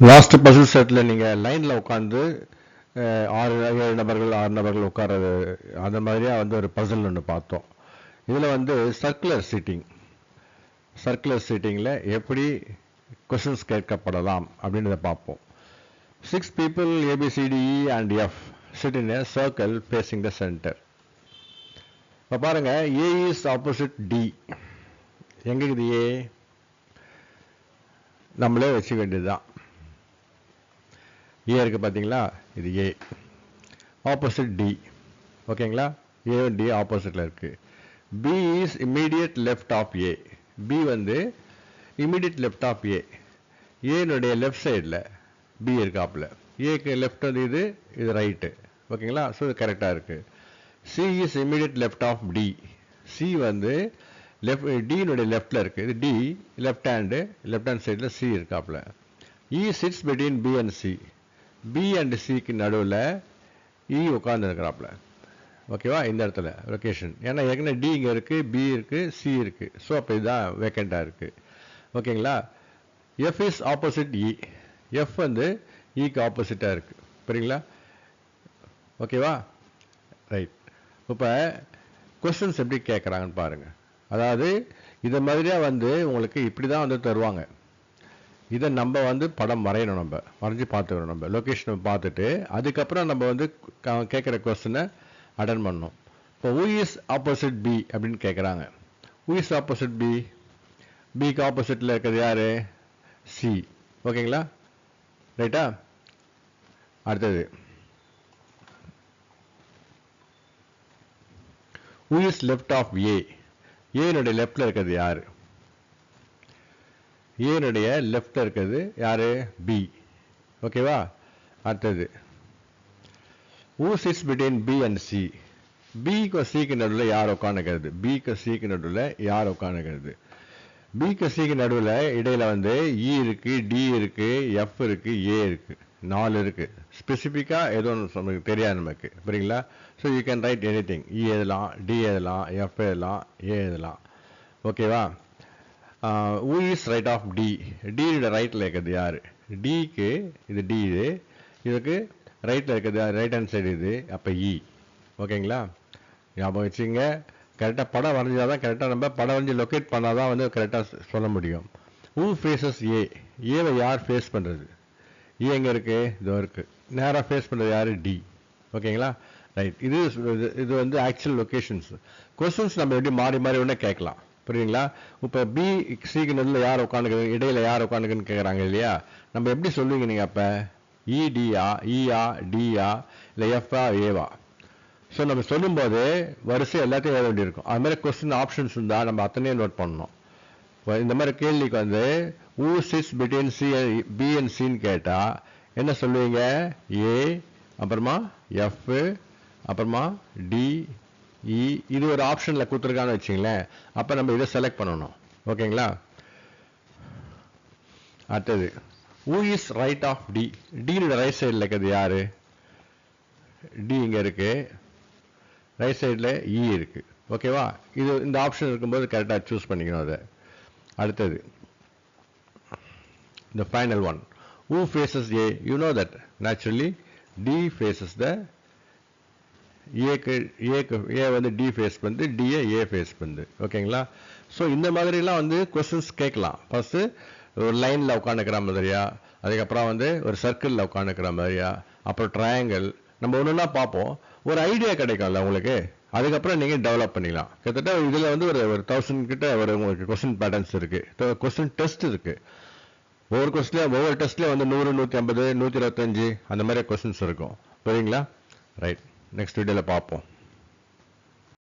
Last Basil settle நீங்கள் லைனில் உட்காந்து 6 நபர்கள் 6 நபர்கள் உட்கார்றது அந்த மாதிரியாக வந்து ஒரு பசில் ஒன்று பார்த்தோம். இதில் வந்து சர்க்குலர் சீட்டிங்கில் எப்படி கொஷின்ஸ் கேட்கப்படலாம் அப்படின்றத பார்ப்போம். 6 people ABCDE and F sit in a circle facing the center. இப்போ பாருங்க, A is opposite D. எங்க இருக்குது A? நம்மளே வச்சுக்க வேண்டியதுதான். A இருக்கு பார்த்தீங்களா, இது A ஆப்போசிட் D. ஓகேங்களா, A D ஆப்போசிட்ல இருக்கு. B is immediate left of A. B வந்து immediate left of A. A னுடைய லெஃப்ட் சைடில் B இருக்காப்புல. ஏக்கு லெஃப்ட் வந்து இது ரைட்டு. ஓகேங்களா, ஸோ இது கரெக்டாக இருக்கு. C is immediate left of D. C வந்து D லெஃப்டில் இருக்கு. இது D லெஃப்ட் ஹேண்ட் சைடில் C இருக்காப்புல. E sits between B and C. B and Cக்கு நடுவில் E உட்கார்ந்து இருக்கிறாப்புல. ஓகேவா, இந்த இடத்துல லொக்கேஷன். ஏன்னா ஏற்கனவே D இங்கே இருக்கு, B இருக்கு, C இருக்கு. ஸோ அப்போ இதுதான் வேக்கண்டாக இருக்கு. ஓகேங்களா. F is opposite E. F வந்து Eக்கு ஆப்போசிட்டாக இருக்கு. புரியுங்களா? ஓகேவா, ரைட். இப்போ கொஸ்டின்ஸ் எப்படி கேட்குறாங்கன்னு பாருங்க. அதாவது இதை மாதிரியாக வந்து உங்களுக்கு இப்படி தான் வந்து தருவாங்க. இதை நம்ம வந்து படம் வரையணும், நம்ம வரைஞ்சி பார்த்துக்கணும், நம்ம லொக்கேஷனை பார்த்துட்டு அதுக்கப்புறம் நம்ம வந்து கேட்குற கொஸ்டினை அட்டன் பண்ணணும். இப்போ who is opposite B அப்படின்னு கேட்குறாங்க. who is opposite B? பிக்கு ஆப்போசிட்டில் இருக்கிறது யாரு? C. ஓகேங்களா, ரைட்டா. அடுத்தது who is left of A? ஏனுடைய லெஃப்டில் இருக்கிறது யாரு? ஏனுடைய லெஃப்டில் இருக்கிறது யாரு? B. ஓகேவா. அடுத்தது who sits between B and C? Bக்கு Cக்கு நடுவில் யார் உட்காந்துக்கிறது? Bக்கு Cக்கு நடுவில் யார் உட்காந்துக்கிறது? Bக்கு Cக்கு நடுவில் இடையில வந்து E இருக்கு, D இருக்கு, F இருக்கு, A இருக்கு, 4 இருக்கு. ஸ்பெசிஃபிக்காக ஏதோ ஒன்று தெரியாது நமக்கு. புரியுங்களா? So you can write any thing. E எழுதலாம், D எழுதலாம், F எழுதலாம், A எழுதலாம். ஓகேவா. who is right of D? D ரைட்டில் இருக்கிறது யார்? Dக்கு இது D, இதுக்கு ரைட்டில் இருக்கிறது ரைட் ஹேண்ட் சைடு இது. அப்போ E. ஓகேங்களா, ஞாபகம் வச்சுங்க. கரெக்டாக படம் வரைஞ்சால் தான் கரெக்டாக நம்ம படம் வரைஞ்சி லொக்கேட் பண்ணால் தான் வந்து கரெக்டாக சொல்ல முடியும். who faces A? ஏவை யார் ஃபேஸ் பண்ணுறது? ஏ எங்கே இருக்குது? இதோ இருக்குது. நேராக ஃபேஸ் பண்ணுறது யார்? D. ஓகேங்களா, ரைட். இது வந்து ஆக்சுவல் லொக்கேஷன்ஸ். கொஸ்டின்ஸ் நம்ம எப்படி மாறி மாறி ஒன்றே கேட்கலாம். புரியுங்களா. இப்போ B Cக்கு நடுவில் யார் உட்காந்துக்கிறது, இடையில யார் உட்காந்துக்குன்னு கேட்குறாங்க இல்லையா. நம்ம எப்படி சொல்லுவீங்க நீங்கள் அப்போ? EDயா, EA, Dயா, இல்லை Fஆ, Aவா? ஸோ நம்ம சொல்லும்போது வரிசை எல்லாத்தையும் எழுத வேண்டியிருக்கும். அது மாதிரி கொஸ்டின் ஆப்ஷன்ஸ் இருந்தால் நம்ம அத்தனையும் நோட் பண்ணணும். இந்த மாதிரி கேள்விக்கு வந்து who sits between B and Cன்னு கேட்டால் என்ன சொல்லுவீங்க? A, அப்புறமா F, அப்புறமா D, E. இது ஒரு ஆப்ஷனில் கொடுத்துருக்கான்னு வச்சிங்களேன். அப்போ நம்ம இதை செலக்ட் பண்ணணும். ஓகேங்களா. அடுத்தது who is right of D? D right சைடில் இருக்கிறது யாரு? D இங்கே இருக்கு, ரைட் சைடில் E இருக்கு. ஓகேவா. இது இந்த ஆப்ஷன் இருக்கும்போது கரெக்டாக சூஸ் பண்ணிக்கணும் அதை. அடுத்தது the final one, who faces A? You know that naturally D faces the A வந்து D ஃபேஸ் பண்ணுது, D A ஃபேஸ் பண்ணுது. ஓகேங்களா. ஸோ இந்த மாதிரிலாம் வந்து கொஸ்டின்ஸ் கேட்கலாம். ஃபர்ஸ்ட்டு ஒரு லைனில் உட்காந்துக்கிற மாதிரியா, அதுக்கப்புறம் வந்து ஒரு சர்க்கிளில் உட்காந்துக்கிற மாதிரியா, அப்புறம் ட்ரையாங்கிள், நம்ம ஒன்றுனா பார்ப்போம். ஒரு ஐடியா கிடைக்கும்ல உங்களுக்கு. அதுக்கப்புறம் நீங்கள் டெவலப் பண்ணிக்கலாம். கிட்டத்தட்ட இதில் வந்து ஒரு 1000 கிட்ட ஒரு உங்களுக்கு கொஸ்டின் பேட்டர்ன்ஸ் இருக்குது, கொஸ்டின் டெஸ்ட் இருக்குது. ஒவ்வொரு டெஸ்ட்லேயும் வந்து 100, 150, 125 அந்த மாதிரி கொஸ்டின்ஸ் இருக்கும். புரியுங்களா. ரைட், நெக்ஸ்ட் வீடியோவில் பார்ப்போம்.